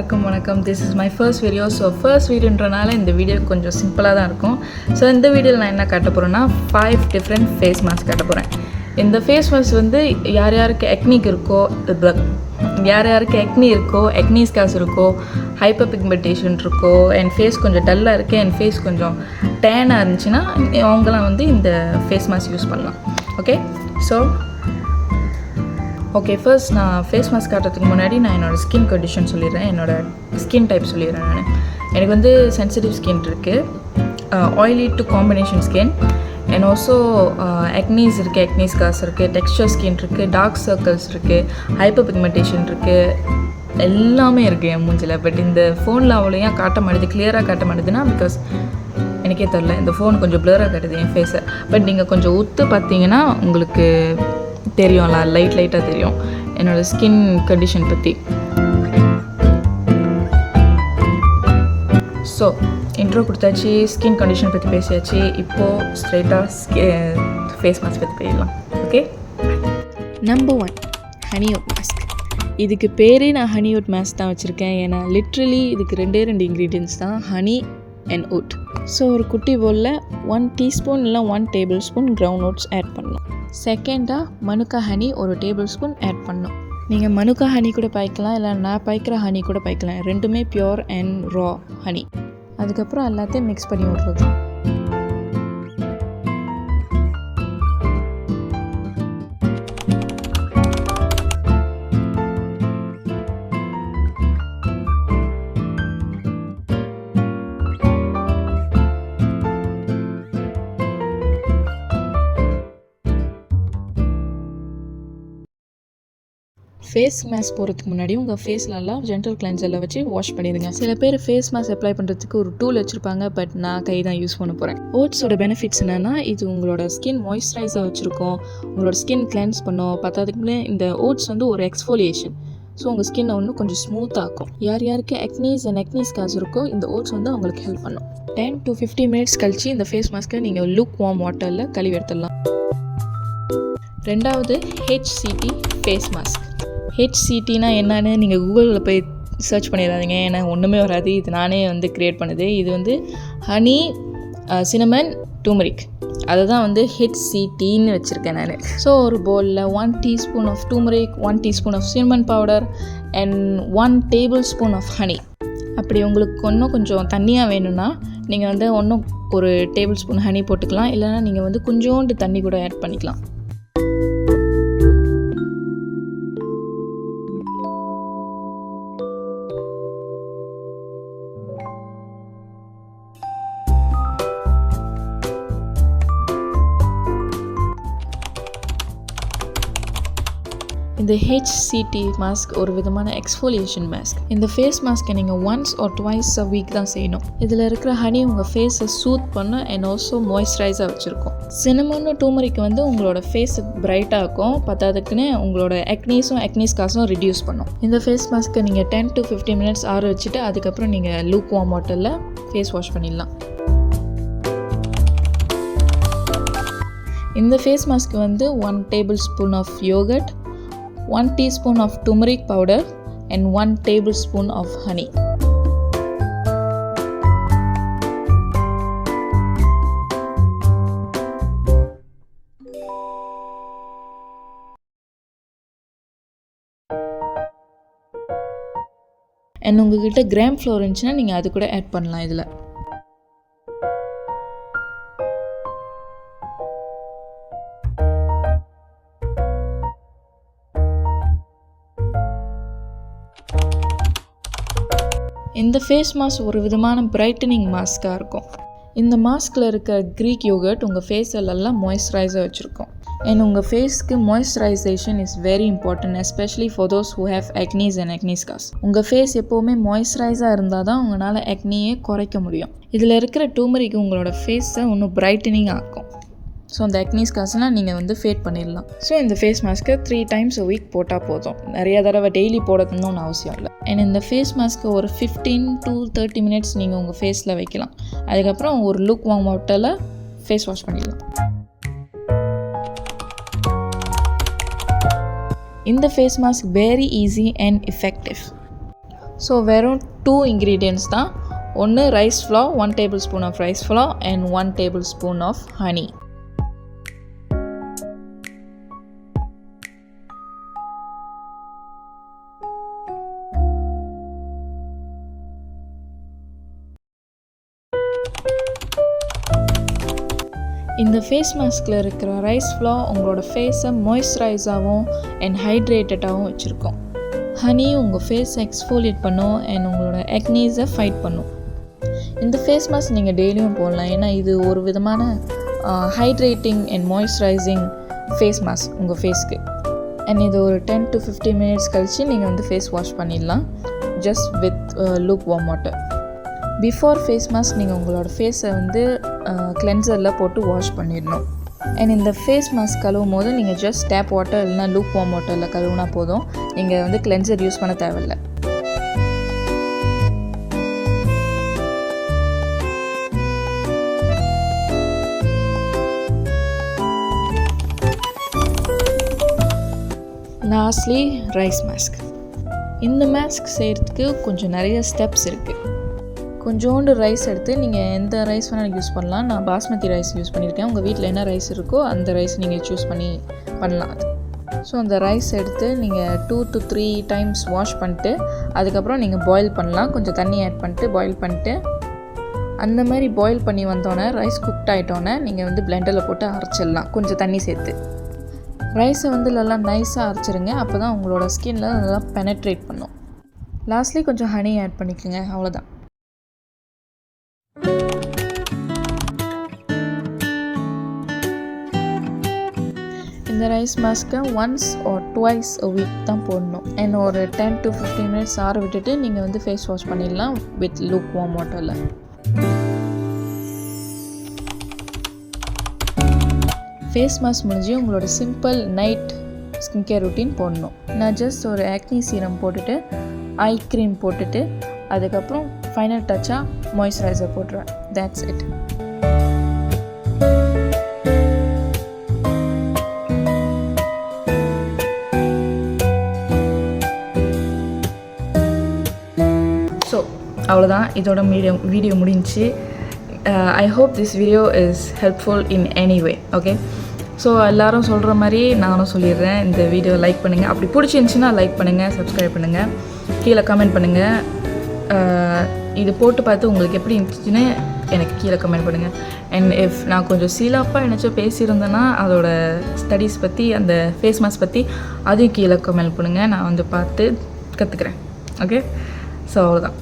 எல்லாருக்கும் வணக்கம். This is my first video. So first வீடியோன்றனால இந்த வீடியோ கொஞ்சம் சிம்பிளாக தான் இருக்கும். ஸோ இந்த வீடியோவில் நான் என்ன காட்ட போகிறேன்னா 5 டிஃப்ரெண்ட் ஃபேஸ் மாஸ்க் காட்ட போகிறேன். இந்த ஃபேஸ் மாஸ்க் வந்து யார் யாருக்கு எக்னிக் இருக்கோ, யார் யாருக்கு எக்னி இருக்கோ, எக்னி ஸ்கார்ஸ் இருக்கோ, ஹைப்பர் பிக்மெண்டேஷன் இருக்கோ, என் ஃபேஸ் கொஞ்சம் டல்லாக இருக்குது, என் ஃபேஸ் கொஞ்சம் டேனாக இருந்துச்சுன்னா அவங்களாம் வந்து இந்த ஃபேஸ் மாஸ்க் யூஸ் பண்ணலாம். ஓகே ஃபர்ஸ்ட் நான் ஃபேஸ் மாஸ்க் காட்டுறதுக்கு முன்னாடி நான் என்னோடய ஸ்கின் கண்டிஷன் சொல்லிடுறேன், என்னோடய ஸ்கின் டைப் சொல்லிடுறேன். எனக்கு வந்து சென்சிட்டிவ் ஸ்கின் இருக்குது, oily to combination skin, and also acnes இருக்குது, எக்னி ஸ்கார்ஸ் இருக்குது, டெக்ஸ்சர் ஸ்கின் இருக்குது, டார்க் சர்க்கிள்ஸ் இருக்குது, ஹைப்பர் பிக்மெண்டேஷன் இருக்குது, எல்லாமே இருக்குது என் மூஞ்சில். பட் இந்த ஃபோனில் அவ்வளோ ஏன் காட்ட மாட்டேது, கிளியராக காட்ட மாட்டேதுன்னா பிகாஸ் எனக்கே தெரில, இந்த ஃபோன் கொஞ்சம் ப்ளராக காட்டுது என் ஃபேஸை. பட் நீங்கள் கொஞ்சம் ஒத்து பார்த்தீங்கன்னா உங்களுக்கு தெரியும்ல, லைட்டாக தெரியும் என்னோடய ஸ்கின் கண்டிஷன் பற்றி. ஸோ இன்ட்ரோ கொடுத்தாச்சு, ஸ்கின் கண்டிஷன் பற்றி பேசியாச்சு. இப்போது ஸ்ட்ரெயிட்டாக ஃபேஸ் மாஸ்க் பற்றி போயிடலாம். Okay, number 1 honeywood mask. இதுக்கு பேரே நான் ஹனிவுட் மாஸ்க் தான் வச்சுருக்கேன். ஏன்னா லிட்ரலி இதுக்கு 2 இன்க்ரீடியன்ட்ஸ் தான், ஹனி அண்ட் உட். ஸோ ஒரு குட்டி பவுலில் 1 டீஸ்பூன் இல்லை 1 tablespoon ground nuts add பண்ணணும். செகண்டாக manuka honey 1 tablespoon add பண்ணணும். நீங்கள் மனுக்கா ஹனி கூட பாய்க்கலாம், இல்லை நான் பாய்க்கிற ஹனி கூட பாய்க்கலாம். ரெண்டுமே பியோர் அண்ட் ரா ஹனி. அதுக்கப்புறம் எல்லாத்தையும் மிக்ஸ் பண்ணி விட்றது. ஃபேஸ் மாஸ்க் போகிறதுக்கு முன்னாடி உங்கள் ஃபேஸ்லலாம் ஜென்டல் கிளென்சரில் வச்சு வாஷ் பண்ணிடுங்க. சில பேர் ஃபேஸ் மாஸ்க் அப்ளை பண்ணுறதுக்கு ஒரு டூல் வச்சுருப்பாங்க, பட் நான் கை தான் யூஸ் பண்ண போகிறேன். ஓட்ஸோட பெனிஃபிட்ஸ் என்னென்னா, இது உங்களோட ஸ்கின் மாய்ஸ்சரைஸாக வச்சுருக்கோம், உங்களோட ஸ்கின் கிளென்ஸ் பண்ணும். பத்தாதுக்குமே இந்த ஓட்ஸ் வந்து ஒரு எக்ஸ்ஃபோலியேஷன், ஸோ உங்கள் ஸ்கின்னை ஒன்று கொஞ்சம் ஸ்மூத்தாக ஆக்கும். யாருக்கு எக்னீஸ் அண்ட் எக்னி ஸ்கார்ஸ் இருக்கோ இந்த ஓட்ஸ் வந்து அவங்களுக்கு ஹெல்ப் பண்ணும். 10 to 15 மினிட்ஸ் கழிச்சு இந்த ஃபேஸ் மாஸ்க்கை நீங்கள் லூக் வார்ம் வாட்டரில் கழுவி எடுத்துடலாம். ரெண்டாவது HCT ஃபேஸ் மாஸ்க். HCTனா என்னன்னு நீங்கள் கூகுளில் போய் சர்ச் பண்ணிடாதீங்க, ஏன்னா ஒன்றுமே வராது. இது நானே வந்து க்ரியேட் பண்ணுது. இது வந்து ஹனி, சினமன், டூமரிக், அதை தான் வந்து HCTன்னு வச்சுருக்கேன் நான். ஸோ ஒரு பவுலில் 1 teaspoon of turmeric, 1 teaspoon of cinnamon powder and 1 tablespoon of honey. அப்படி உங்களுக்கு இன்னும் கொஞ்சம் தண்ணியாக வேணும்னா நீங்கள் வந்து இன்னும் ஒரு டேபிள் ஸ்பூன் ஹனி போட்டுக்கலாம், இல்லைனா நீங்கள் வந்து கொஞ்சோண்டு தண்ணி கூட ஆட் பண்ணிக்கலாம். இந்த HCT மாஸ்க் ஒரு விதமான எக்ஸ்ஃபோலியேஷன் மாஸ்க். இந்த ஃபேஸ் மாஸ்க்கை நீங்கள் once or twice a week தான் செய்யணும். இதில் இருக்கிற ஹனி உங்கள் ஃபேஸை சூத் பண்ண அண்ட் ஆல்சோ மாய்ஸ்சரைஸாக வச்சுருக்கோம். சினமன் டூமரிக் வந்து உங்களோட ஃபேஸை பிரைட்டாக இருக்கும், பத்தாதுக்குன்னு உங்களோட எக்னி ஸ்கார்ஸும் ரிடியூஸ் பண்ணும். இந்த ஃபேஸ் மாஸ்க்கை நீங்கள் 10 to 15 மினிட்ஸ் ஆற வச்சுட்டு அதுக்கப்புறம் நீங்கள் லூக் வார்ம் வாட்டரில் ஃபேஸ் வாஷ் பண்ணிடலாம். இந்த ஃபேஸ் மாஸ்க்கு வந்து 1 tablespoon of yogurt, 1 teaspoon of turmeric powder and 1 tablespoon of honey. and உங்ககிட்ட கிராம் ஃப்ளோர் இருந்துச்சுன்னா நீங்கள் அது கூட ஆட் பண்ணலாம் இதில். இந்த ஃபேஸ் மாஸ்க் ஒரு விதமான பிரைட்டனிங் மாஸ்க்காக இருக்கும். இந்த மாஸ்கில் இருக்க க்ரீக் யோகர்ட் உங்கள் ஃபேஸெல்லாம் மாய்ஸ்சரைஸாக வச்சுருக்கோம். அண்ட் உங்கள் ஃபேஸ்க்கு moisturisation is very important, especially for those who have acnes and acne scars. உங்கள் ஃபேஸ் எப்போவுமே மாய்ஸ்சரைஸாக இருந்தால் தான் உங்களால் எக்னியே குறைக்க முடியும். இதில் இருக்கிற டூமரிக் உங்களோட ஃபேஸை இன்னும் பிரைட்டனிங் ஆக்கும். ஸோ அந்த எக்னி ஸ்கார்ஸ்லாம் நீங்கள் வந்து ஃபேட் பண்ணிடலாம். ஸோ இந்த ஃபேஸ் மாஸ்க்கை 3 times a week போட்டால் போதும், நிறைய தடவை டெய்லி போடணும்னு ஒன்றும் அவசியம் இல்லை. அண்ட் இந்த ஃபேஸ் மாஸ்க்கை ஒரு 15 to 30 மினிட்ஸ் நீங்கள் உங்கள் ஃபேஸில் வைக்கலாம். அதுக்கப்புறம் ஒரு லூக் வார்ம் வாட்டரில் ஃபேஸ் வாஷ் பண்ணிடலாம். இந்த face mask very easy and effective. So வெறும் 2 ingredients தான். ஒன்று rice flour, 1 tablespoon of rice flour and 1 tablespoon of honey. இந்த ஃபேஸ் மாஸ்கில் இருக்கிற ரைஸ் ஃப்ளோ உங்களோட ஃபேஸை மாய்ஸ்சரைஸாகவும் அண்ட் ஹைட்ரேட்டடாகவும் வச்சுருக்கோம். ஹனி உங்கள் ஃபேஸை எக்ஸ்ஃபோலியேட் பண்ணும் அண்ட் உங்களோட ஆக்னீஸை ஃபைட் பண்ணும். இந்த ஃபேஸ் மாஸ்க் நீங்கள் டெய்லியும் போடலாம், ஏன்னா இது ஒரு விதமான hydrating and moisturising face mask உங்கள் ஃபேஸ்க்கு. அண்ட் இது ஒரு 10 to 15 minutes கழித்து நீங்கள் வந்து ஃபேஸ் வாஷ் பண்ணிடலாம், just with lukewarm water. Before face mask நீங்கள் உங்களோட ஃபேஸை வந்து கிளென்சரில் போட்டு வாஷ் பண்ணிடணும். அண்ட் இந்த ஃபேஸ் மாஸ்க் கழுவும் போது நீங்கள் ஜஸ்ட் டேப் வாட்டர் இல்லைனா லூக் வார்ம் வாட்டரில் கழுவுனா போதும், நீங்கள் வந்து கிளென்சர் யூஸ் பண்ண தேவையில்லை. Lastly rice mask. இந்த மாஸ்க் செய்கிறதுக்கு கொஞ்சம் நிறைய ஸ்டெப்ஸ் இருக்குது. கொஞ்சோண்டு ரைஸ் எடுத்து நீங்கள் எந்த ரைஸ் வேணாலும் யூஸ் பண்ணலாம். நான் பாஸ்மதி ரைஸ் யூஸ் பண்ணியிருக்கேன். உங்கள் வீட்டில் என்ன ரைஸ் இருக்கோ அந்த ரைஸ் நீங்கள் சூஸ் பண்ணி பண்ணலாம். அது ஸோ அந்த ரைஸ் எடுத்து நீங்கள் 2 to 3 times வாஷ் பண்ணிட்டு அதுக்கப்புறம் நீங்கள் பாயில் பண்ணலாம். கொஞ்சம் தண்ணி ஆட் பண்ணிட்டு பாயில் பண்ணிட்டு, அந்த மாதிரி பாயில் பண்ணி வந்தோடனே ரைஸ் குக்ட் ஆகிட்டோன்னே நீங்கள் வந்து பிளெண்டரில் போட்டு அரைச்சிடலாம் கொஞ்சம் தண்ணி சேர்த்து. ரைஸை வந்து நல்லா நைஸாக அரைச்சிருங்க, அப்போ தான் உங்களோட ஸ்கின்னில் நல்லா பெனட்ரேட் பண்ணும். லாஸ்ட்லி கொஞ்சம் ஹனி ஆட் பண்ணிக்கோங்க, அவ்வளோதான். இந்த ரைஸ் மாஸ்க்கை once or twice a week தான் போடணும். அண்ட் ஒரு 10 to 15 minutes ஆற விட்டுட்டு நீங்கள் வந்து ஃபேஸ் வாஷ் பண்ணிடலாம் வித் லூக் வார்ம் வாட்டரில். ஃபேஸ் மாஸ்க் முடிஞ்சு உங்களோட simple night skin care routine போடணும். நான் ஜஸ்ட் ஒரு ஆக்னி சீரம் போட்டுட்டு ஐ க்ரீம் போட்டுட்டு அதுக்கப்புறம் ஃபைனல் டச்சாக மாய்ஸ்சரைசர் போட்டுருவேன். That's it. ஸோ அவ்வளோதான், இதோட வீடியோ முடிஞ்சிச்சு. I hope this video is helpful in any way. Okay, so எல்லோரும் சொல்கிற மாதிரி நானும் சொல்லிடுறேன். இந்த வீடியோ லைக் பண்ணுங்கள், அப்படி பிடிச்சிருந்துச்சின்னா லைக் பண்ணுங்கள், சப்ஸ்கிரைப் பண்ணுங்கள், கீழே கமெண்ட் பண்ணுங்கள். இது போட்டு பார்த்து உங்களுக்கு எப்படி இருந்துச்சுன்னு எனக்கு கீழே கமெண்ட் பண்ணுங்கள். அண்ட் இஃப் நான் கொஞ்சம் சீலாப்பாக என்னச்சும் பேசியிருந்தேன்னா அதோட ஸ்டடீஸ் பற்றி, அந்த ஃபேஸ் மாஸ்க் பற்றி அதையும் கீழே கமெண்ட் பண்ணுங்கள். நான் வந்து பார்த்து கற்றுக்குறேன். ஓகே, ஸோ அவ்வளோதான்.